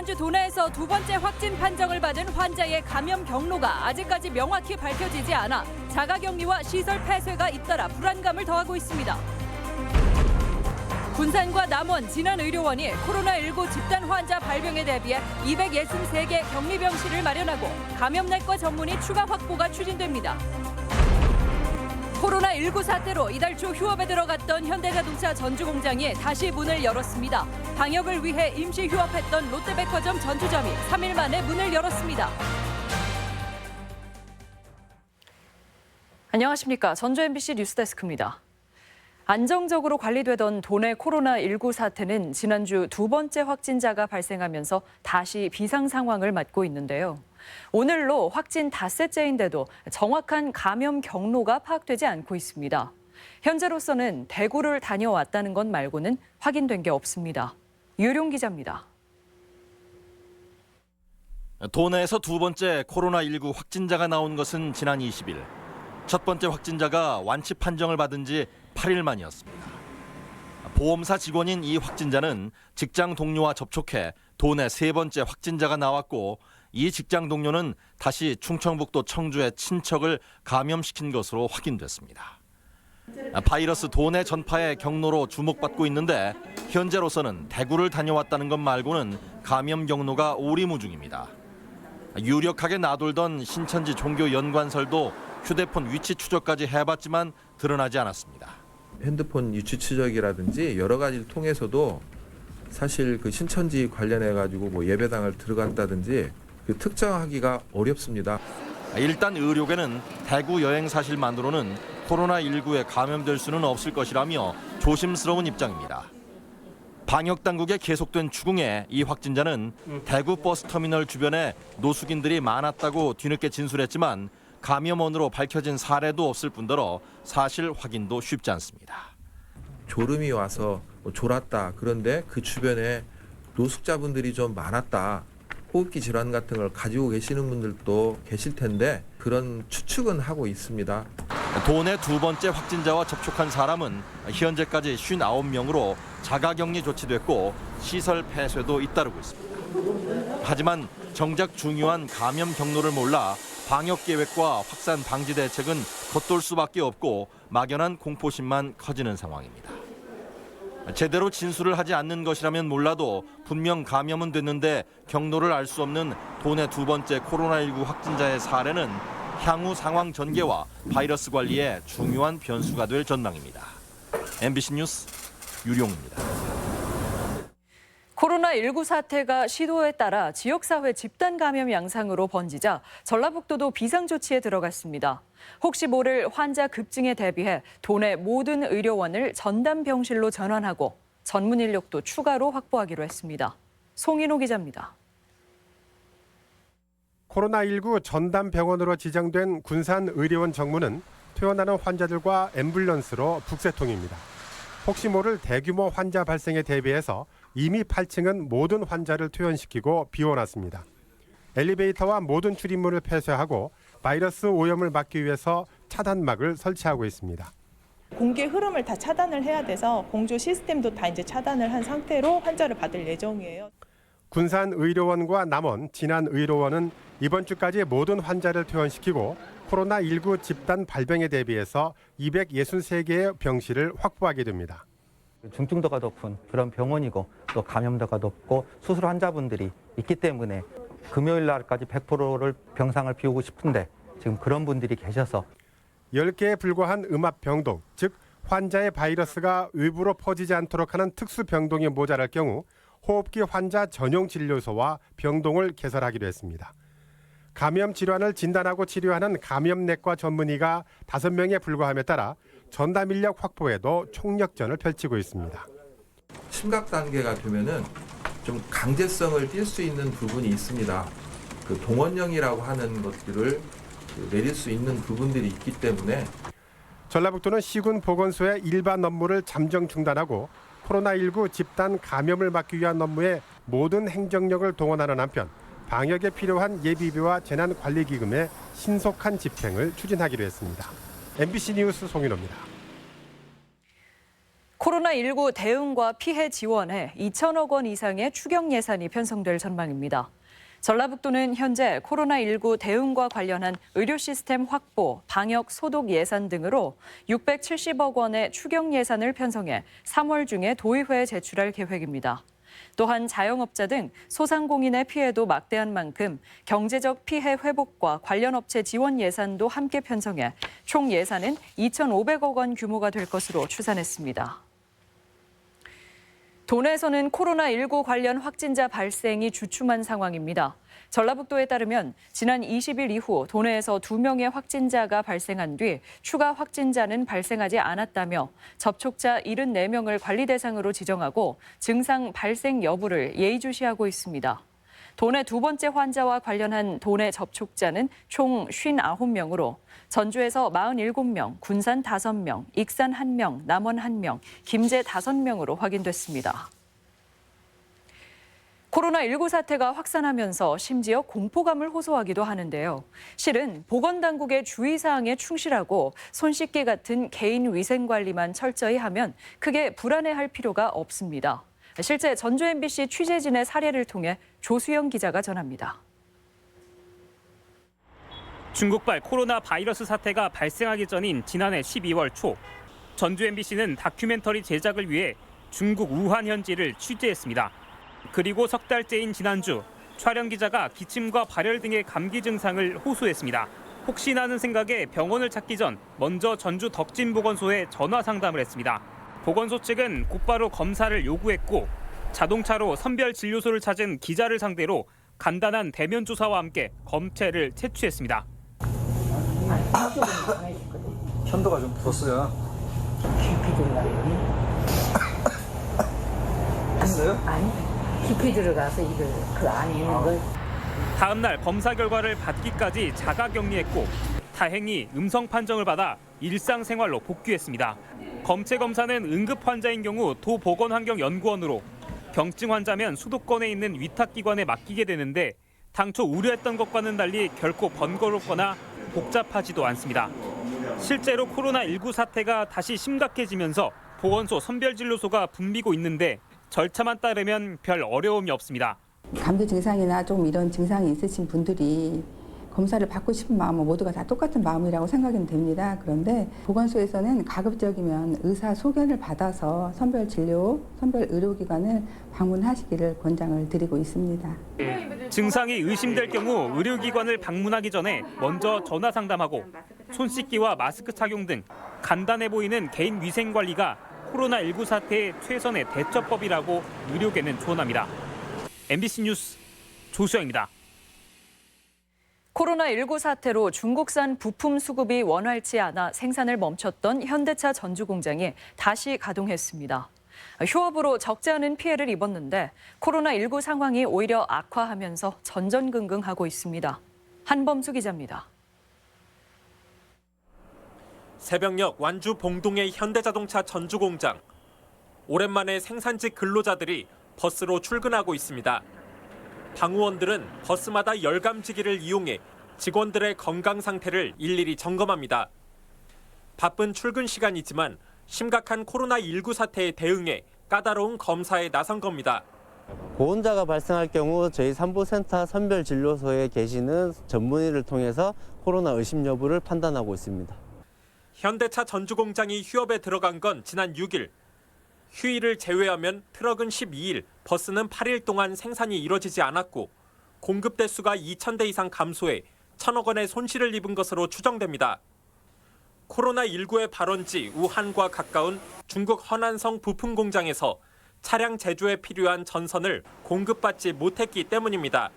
지난주 도내에서 두 번째 확진 판정을 받은 환자의 감염 경로가 아직까지 명확히 밝혀지지 않아 자가격리와 시설 폐쇄가 잇따라 불안감을 더하고 있습니다. 군산과 남원, 진안의료원이 코로나19 집단 환자 발병에 대비해 263개 격리병실을 마련하고 감염내과 전문의 추가 확보가 추진됩니다. 코로나19 사태로 이달 초 휴업에 들어갔던 현대자동차 전주공장이 다시 문을 열었습니다. 방역을 위해 임시 휴업했던 롯데백화점 전주점이 3일 만에 문을 열었습니다. 안녕하십니까. 전주 MBC 뉴스데스크입니다. 안정적으로 관리되던 도내 코로나19 사태는 지난주 두 번째 확진자가 발생하면서 다시 비상 상황을 맞고 있는데요. 오늘로 확진 닷새째인데도 정확한 감염 경로가 파악되지 않고 있습니다. 현재로서는 대구를 다녀왔다는 것 말고는 확인된 게 없습니다. 유룡 기자입니다. 도내에서 두 번째 코로나19 확진자가 나온 것은 지난 20일. 첫 번째 확진자가 완치 판정을 받은 지 8일 만이었습니다. 보험사 직원인 이 확진자는 직장 동료와 접촉해 도내 세 번째 확진자가 나왔고 이 직장 동료는 다시 충청북도 청주의 친척을 감염시킨 것으로 확인됐습니다. 바이러스 도내 전파의 경로로 주목받고 있는데 현재로서는 대구를 다녀왔다는 것 말고는 감염 경로가 오리무중입니다. 유력하게 나돌던 신천지 종교 연관설도 휴대폰 위치 추적까지 해봤지만 드러나지 않았습니다. 핸드폰 위치 추적이라든지 여러 가지를 통해서도 사실 그 신천지 관련해 가지고 뭐 예배당을 들어간다든지 그 특정하기가 어렵습니다. 일단 의료계는 대구 여행 사실만으로는 코로나19에 감염될 수는 없을 것이라며 조심스러운 입장입니다. 방역당국의 계속된 추궁에 이 확진자는 대구 버스터미널 주변에 노숙인들이 많았다고 뒤늦게 진술했지만 감염원으로 밝혀진 사례도 없을 뿐더러 사실 확인도 쉽지 않습니다. 졸음이 와서 졸았다. 그런데 그 주변에 노숙자분들이 좀 많았다. 호흡기 질환 같은 걸 가지고 계시는 분들도 계실 텐데 그런 추측은 하고 있습니다. 도내 두 번째 확진자와 접촉한 사람은 현재까지 59명으로 자가격리 조치됐고 시설 폐쇄도 잇따르고 있습니다. 하지만 정작 중요한 감염 경로를 몰라 방역 계획과 확산 방지 대책은 겉돌 수밖에 없고 막연한 공포심만 커지는 상황입니다. 제대로 진술을 하지 않는 것이라면 몰라도 분명 감염은 됐는데 경로를 알 수 없는 도내 두 번째 코로나19 확진자의 사례는 향후 상황 전개와 바이러스 관리에 중요한 변수가 될 전망입니다. MBC 뉴스 유룡입니다. 코로나19 사태가 시도에 따라 지역사회 집단 감염 양상으로 번지자 전라북도도 비상조치에 들어갔습니다. 혹시 모를 환자 급증에 대비해 도내 모든 의료원을 전담병실로 전환하고 전문 인력도 추가로 확보하기로 했습니다. 송인호 기자입니다. 코로나19 전담병원으로 지정된 군산의료원 정문은 퇴원하는 환자들과 앰뷸런스로 북새통입니다. 혹시 모를 대규모 환자 발생에 대비해서 이미 8층은 모든 환자를 퇴원시키고 비워놨습니다. 엘리베이터와 모든 출입문을 폐쇄하고 바이러스 오염을 막기 위해서 차단막을 설치하고 있습니다. 공기 흐름을 다 차단을 해야 돼서 공조 시스템도 다 이제 차단을 한 상태로 환자를 받을 예정이에요. 군산의료원과 남원, 진안의료원은 이번 주까지 모든 환자를 퇴원시키고 코로나19 집단 발병에 대비해서 263개의 병실을 확보하게 됩니다. 중증도가 높은 그런 병원이고 또 감염도가 높고 수술 환자분들이 있기 때문에 금요일 날까지 100%를 병상을 비우고 싶은데 지금 그런 분들이 계셔서 10개에 불과한 음압병동, 즉 환자의 바이러스가 외부로 퍼지지 않도록 하는 특수병동이 모자랄 경우 호흡기 환자 전용 진료소와 병동을 개설하기로 했습니다. 감염 질환을 진단하고 치료하는 감염내과 전문의가 5명에 불과함에 따라 전담 인력 확보에도 총력전을 펼치고 있습니다. 심각 단계가 되면은 좀 강제성을 띨 수 있는 부분이 있습니다. 그 동원령이라고 하는 것들을 내릴 수 있는 부분들이 있기 때문에 전라북도는 시군 보건소의 일반 업무를 잠정 중단하고 코로나19 집단 감염을 막기 위한 업무에 모든 행정력을 동원하는 한편 방역에 필요한 예비비와 재난관리기금의 신속한 집행을 추진하기로 했습니다. MBC 뉴스 송인호입니다. 코로나19 대응과 피해 지원에 2천억 원 이상의 추경 예산이 편성될 전망입니다. 전라북도는 현재 코로나19 대응과 관련한 의료 시스템 확보, 방역 소독 예산 등으로 670억 원의 추경 예산을 편성해 3월 중에 도의회에 제출할 계획입니다. 또한 자영업자 등 소상공인의 피해도 막대한 만큼 경제적 피해 회복과 관련 업체 지원 예산도 함께 편성해 총 예산은 2,500억 원 규모가 될 것으로 추산했습니다. 도내에서는 코로나19 관련 확진자 발생이 주춤한 상황입니다. 전라북도에 따르면 지난 20일 이후 도내에서 2명의 확진자가 발생한 뒤 추가 확진자는 발생하지 않았다며 접촉자 74명을 관리 대상으로 지정하고 증상 발생 여부를 예의주시하고 있습니다. 도내 두 번째 환자와 관련한 도내 접촉자는 총 59명으로 전주에서 47명, 군산 5명, 익산 1명, 남원 1명, 김제 5명으로 확인됐습니다. 코로나19 사태가 확산하면서 심지어 공포감을 호소하기도 하는데요. 실은 보건당국의 주의사항에 충실하고 손 씻기 같은 개인 위생관리만 철저히 하면 크게 불안해할 필요가 없습니다. 실제 전주 MBC 취재진의 사례를 통해 조수영 기자가 전합니다. 중국발 코로나 바이러스 사태가 발생하기 전인 지난해 12월 초, 전주 MBC는 다큐멘터리 제작을 위해 중국 우한 현지를 취재했습니다. 그리고 석 달째인 지난주, 촬영 기자가 기침과 발열 등의 감기 증상을 호소했습니다. 혹시나 하는 생각에 병원을 찾기 전 먼저 전주 덕진보건소에 전화 상담을 했습니다. 보건소 측은 곧바로 검사를 요구했고 자동차로 선별진료소를 찾은 기자를 상대로 간단한 대면 조사와 함께 검체를 채취했습니다. 편도가 좀 부었어요. 깊이 들어가요? 했어요? 아니, 깊이 들어가서 이걸 그 안에 있는 걸. 다음 날 검사 결과를 받기까지 자가격리했고 다행히 음성 판정을 받아 일상생활로 복귀했습니다. 검체 검사는 응급 환자인 경우 도보건환경연구원으로, 경증 환자면 수도권에 있는 위탁기관에 맡기게 되는데 당초 우려했던 것과는 달리 결코 번거롭거나 복잡하지도 않습니다. 실제로 코로나19 사태가 다시 심각해지면서 보건소 선별진료소가 붐비고 있는데 절차만 따르면 별 어려움이 없습니다. 감기 증상이나 좀 이런 증상이 있으신 분들이 검사를 받고 싶은 마음은 모두가 다 똑같은 마음이라고 생각은 됩니다. 그런데 보건소에서는 가급적이면 의사 소견을 받아서 선별진료, 선별의료기관을 방문하시기를 권장을 드리고 있습니다. 증상이 의심될 경우 의료기관을 방문하기 전에 먼저 전화 상담하고 손 씻기와 마스크 착용 등 간단해 보이는 개인 위생 관리가 코로나19 사태의 최선의 대처법이라고 의료계는 조언합니다. MBC 뉴스 조수영입니다. 코로나19 사태로 중국산 부품 수급이 원활치 않아 생산을 멈췄던 현대차 전주 공장이 다시 가동했습니다. 휴업으로 적지 않은 피해를 입었는데 코로나19 상황이 오히려 악화하면서 전전긍긍하고 있습니다. 한범수 기자입니다. 새벽녘 완주 봉동의 현대자동차 전주 공장. 오랜만에 생산직 근로자들이 버스로 출근하고 있습니다. 방우원들은 버스마다 열감지기를 이용해 직원들의 건강 상태를 일일이 점검합니다. 바쁜 출근 시간이지만 심각한 코로나19 사태에 대응해 까다로운 검사에 나선 겁니다. 고온자가 발생할 경우 저희 산부센터 선별진료소에 계시는 전문의를 통해서 코로나 의심 여부를 판단하고 있습니다. 현대차 전주 공장이 휴업에 들어간 건 지난 6일. 휴일을 제외하면 트럭은 12일, 버스는 8일 동안 생산이 이뤄지지 않았고 공급 대수가 2,000대 이상 감소해 1,000억 원의 손실을 입은 것으로 추정됩니다. 코로나19의 발원지 우한과 가까운 중국 허난성 부품 공장에서 차량 제조에 필요한 전선을 공급받지 못했기 때문입니다.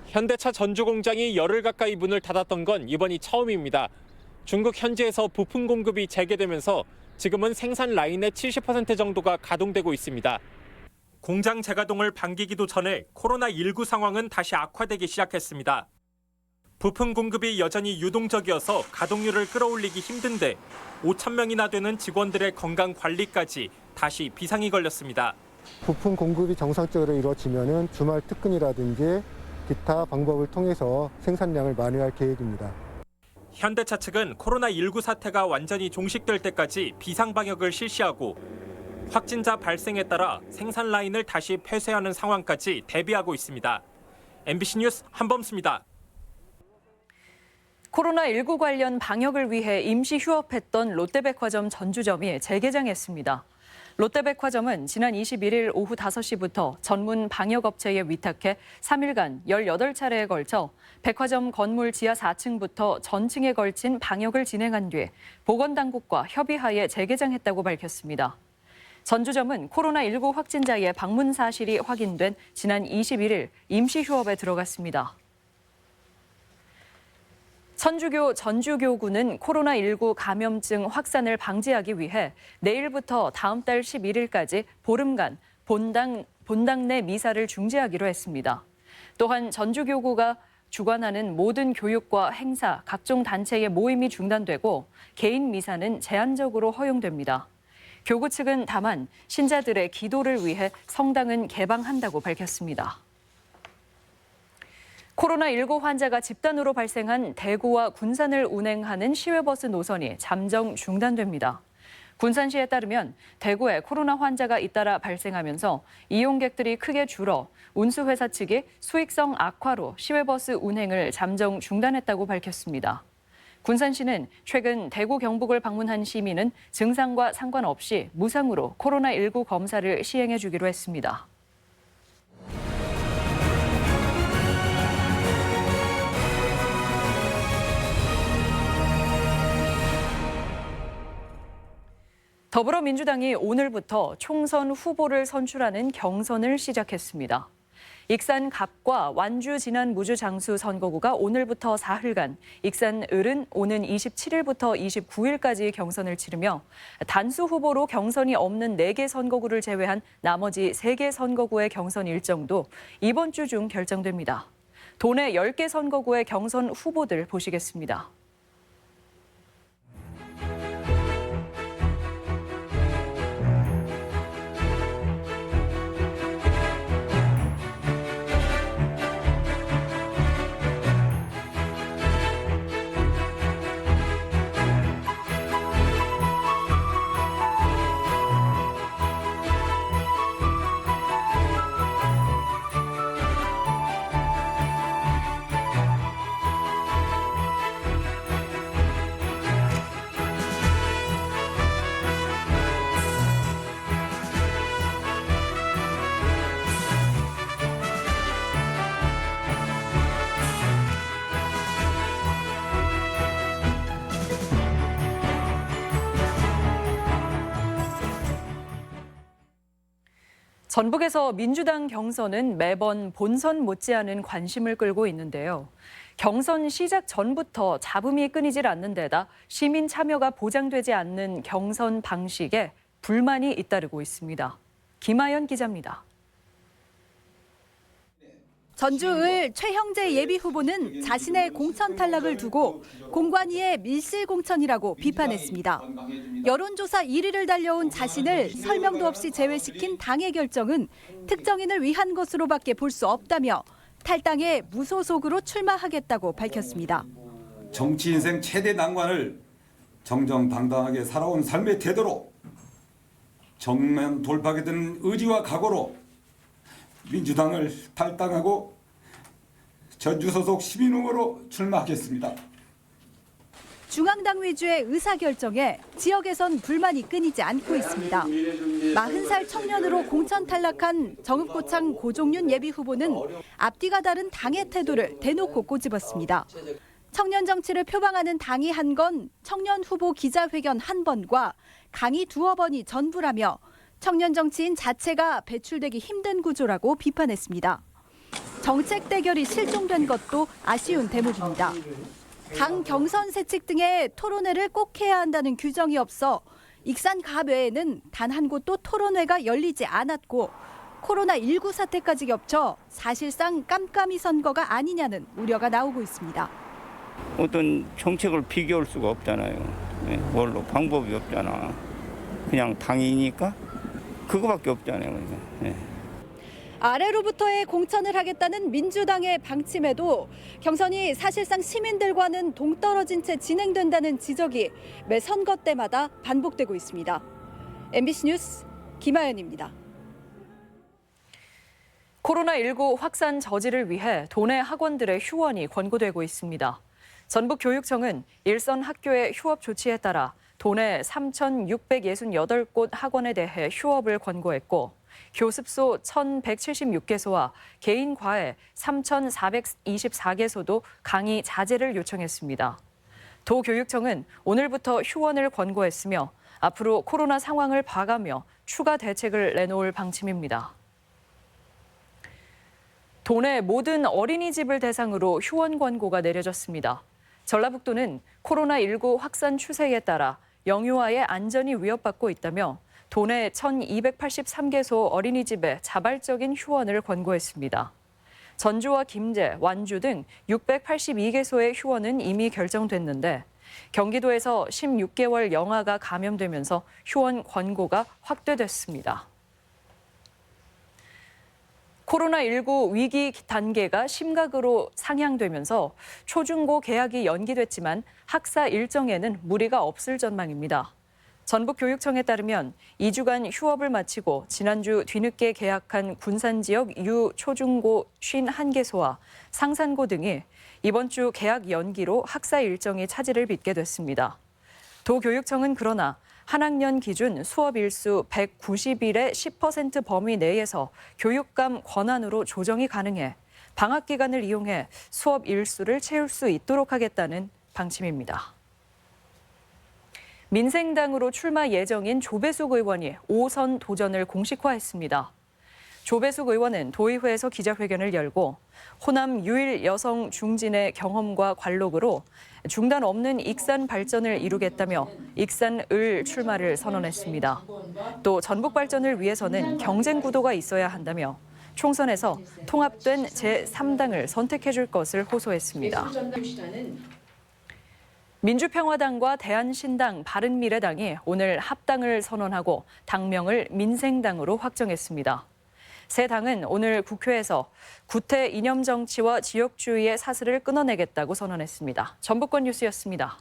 현대차 전주 공장이 열흘 가까이 문을 닫았던 건 이번이 처음입니다. 중국 현지에서 부품 공급이 재개되면서 지금은 생산 라인의 70% 정도가 가동되고 있습니다. 공장 재가동을 반기기도 전에 코로나19 상황은 다시 악화되기 시작했습니다. 부품 공급이 여전히 유동적이어서 가동률을 끌어올리기 힘든데 5,000명이나 되는 직원들의 건강 관리까지 다시 비상이 걸렸습니다. 부품 공급이 정상적으로 이루어지면 주말 특근이라든지 기타 방법을 통해서 생산량을 만회할 계획입니다. 현대차 측은 코로나19 사태가 완전히 종식될 때까지 비상방역을 실시하고 확진자 발생에 따라 생산 라인을 다시 폐쇄하는 상황까지 대비하고 있습니다. MBC 뉴스 한범수입니다. 코로나19 관련 방역을 위해 임시 휴업했던 롯데백화점 전주점이 재개장했습니다. 롯데백화점은 지난 21일 오후 5시부터 전문 방역업체에 위탁해 3일간 18차례에 걸쳐 백화점 건물 지하 4층부터 전층에 걸친 방역을 진행한 뒤 보건당국과 협의하에 재개장했다고 밝혔습니다. 전주점은 코로나19 확진자의 방문 사실이 확인된 지난 21일 임시 휴업에 들어갔습니다. 천주교 전주교구는 코로나19 감염증 확산을 방지하기 위해 내일부터 다음 달 11일까지 보름간 본당 내 미사를 중지하기로 했습니다. 또한 전주교구가 주관하는 모든 교육과 행사, 각종 단체의 모임이 중단되고 개인 미사는 제한적으로 허용됩니다. 교구 측은 다만 신자들의 기도를 위해 성당은 개방한다고 밝혔습니다. 코로나19 환자가 집단으로 발생한 대구와 군산을 운행하는 시외버스 노선이 잠정 중단됩니다. 군산시에 따르면 대구에 코로나 환자가 잇따라 발생하면서 이용객들이 크게 줄어 운수회사 측이 수익성 악화로 시외버스 운행을 잠정 중단했다고 밝혔습니다. 군산시는 최근 대구 경북을 방문한 시민은 증상과 상관없이 무상으로 코로나19 검사를 시행해 주기로 했습니다. 더불어민주당이 오늘부터 총선 후보를 선출하는 경선을 시작했습니다. 익산 갑과 완주 진안 무주 장수 선거구가 오늘부터 사흘간, 익산 을은 오는 27일부터 29일까지 경선을 치르며 단수 후보로 경선이 없는 4개 선거구를 제외한 나머지 3개 선거구의 경선 일정도 이번 주 중 결정됩니다. 도내 10개 선거구의 경선 후보들 보시겠습니다. 전북에서 민주당 경선은 매번 본선 못지않은 관심을 끌고 있는데요. 경선 시작 전부터 잡음이 끊이질 않는 데다 시민 참여가 보장되지 않는 경선 방식에 불만이 잇따르고 있습니다. 김아연 기자입니다. 전주을 최형재 예비후보는 자신의 공천 탈락을 두고 공관위의 밀실공천이라고 비판했습니다. 여론조사 1위를 달려온 자신을 설명도 없이 제외시킨 당의 결정은 특정인을 위한 것으로밖에 볼 수 없다며 탈당해 무소속으로 출마하겠다고 밝혔습니다. 정치 인생 최대 난관을 정정당당하게 살아온 삶의 태도로 정면 돌파하게 된 의지와 각오로 민주당을 탈당하고 전주 소속 시민 후보로 출마하겠습니다. 중앙당 위주의 의사결정에 지역에선 불만이 끊이지 않고 있습니다. 40살 청년으로 공천 탈락한 정읍고창 고종윤 예비후보는 앞뒤가 다른 당의 태도를 대놓고 꼬집었습니다. 청년 정치를 표방하는 당이 한 건 청년 후보 기자회견 1번과 강의 2번이 전부라며 청년 정치인 자체가 배출되기 힘든 구조라고 비판했습니다. 정책 대결이 실종된 것도 아쉬운 대목입니다. 당 경선 세칙 등의 토론회를 꼭 해야 한다는 규정이 없어 익산 갑 외에는 단 한 곳도 토론회가 열리지 않았고 코로나19 사태까지 겹쳐 사실상 깜깜이 선거가 아니냐는 우려가 나오고 있습니다. 어떤 정책을 비교할 수가 없잖아요. 뭘로 방법이 없잖아. 그냥 당이니까 그거밖에 없잖아요. 아래로부터의 공천을 하겠다는 민주당의 방침에도 경선이 사실상 시민들과는 동떨어진 채 진행된다는 지적이 매 선거 때마다 반복되고 있습니다. MBC 뉴스 김하연입니다. 코로나19 확산 저지를 위해 도내 학원들의 휴원이 권고되고 있습니다. 전북교육청은 일선 학교의 휴업 조치에 따라 도내 3,668곳 학원에 대해 휴업을 권고했고 교습소 1,176개소와 개인 과외 3,424개소도 강의 자제를 요청했습니다. 도교육청은 오늘부터 휴원을 권고했으며 앞으로 코로나 상황을 봐가며 추가 대책을 내놓을 방침입니다. 도내 모든 어린이집을 대상으로 휴원 권고가 내려졌습니다. 전라북도는 코로나19 확산 추세에 따라 영유아의 안전이 위협받고 있다며 도내 1,283개소 어린이집에 자발적인 휴원을 권고했습니다. 전주와 김제, 완주 등 682개소의 휴원은 이미 결정됐는데 경기도에서 16개월 영아가 감염되면서 휴원 권고가 확대됐습니다. 코로나19 위기 단계가 심각으로 상향되면서 초중고 개학이 연기됐지만 학사 일정에는 무리가 없을 전망입니다. 전북교육청에 따르면 2주간 휴업을 마치고 지난주 뒤늦게 개학한 군산 지역 유 초중고 51개소와 상산고 등이 이번 주 개학 연기로 학사 일정이 차질을 빚게 됐습니다. 도교육청은 그러나 한 학년 기준 수업 일수 190일의 10% 범위 내에서 교육감 권한으로 조정이 가능해 방학 기간을 이용해 수업 일수를 채울 수 있도록 하겠다는 방침입니다. 민생당으로 출마 예정인 조배숙 의원이 5선 도전을 공식화했습니다. 조배숙 의원은 도의회에서 기자회견을 열고 호남 유일 여성 중진의 경험과 관록으로 중단 없는 익산 발전을 이루겠다며 익산을 출마를 선언했습니다. 또 전북 발전을 위해서는 경쟁 구도가 있어야 한다며 총선에서 통합된 제3당을 선택해줄 것을 호소했습니다. 민주평화당과 대한신당, 바른미래당이 오늘 합당을 선언하고 당명을 민생당으로 확정했습니다. 세 당은 오늘 국회에서 구태 이념 정치와 지역주의의 사슬을 끊어내겠다고 선언했습니다. 전북권 뉴스였습니다.